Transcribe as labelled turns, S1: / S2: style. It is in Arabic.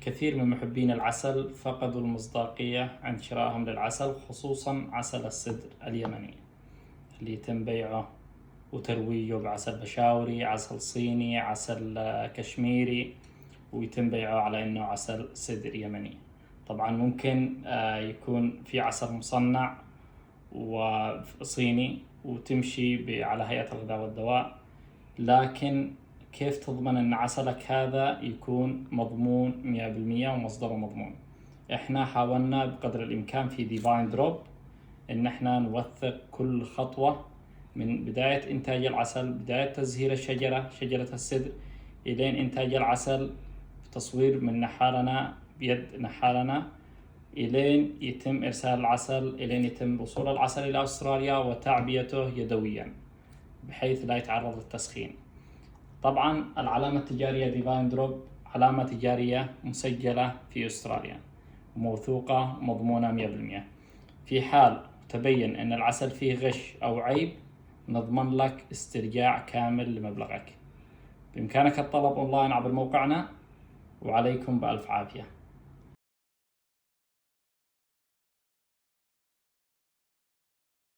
S1: كثير من محبين العسل فقدوا المصداقية عند شرائهم للعسل، خصوصا عسل السدر اليمني اللي يتم بيعه وترويجه بعسل بشاوري، عسل صيني، عسل كشميري، ويتم بيعه على انه عسل سدر يمني. طبعا ممكن يكون في عسل مصنع وصيني وتمشي على هيئة الغذاء والدواء، لكن كيف تضمن ان عسلك هذا يكون مضمون 100% ومصدره مضمون؟ احنا حاولنا بقدر الامكان في ديفاين دروب ان احنا نوثق كل خطوة من بداية انتاج العسل، بداية تزهير شجرة السدر، الين انتاج العسل، تصوير من نحالنا بيد نحالنا، الين يتم ارسال العسل، الين يتم وصول العسل الى استراليا وتعبئته يدويا بحيث لا يتعرض للتسخين. طبعا العلامة التجارية ديفاين دروب علامة تجارية مسجلة في استراليا، موثوقة مضمونة 100%. في حال تبين ان العسل فيه غش او عيب، نضمن لك استرجاع كامل لمبلغك. بإمكانك الطلب أونلاين عبر موقعنا، وعليكم بألف عافية.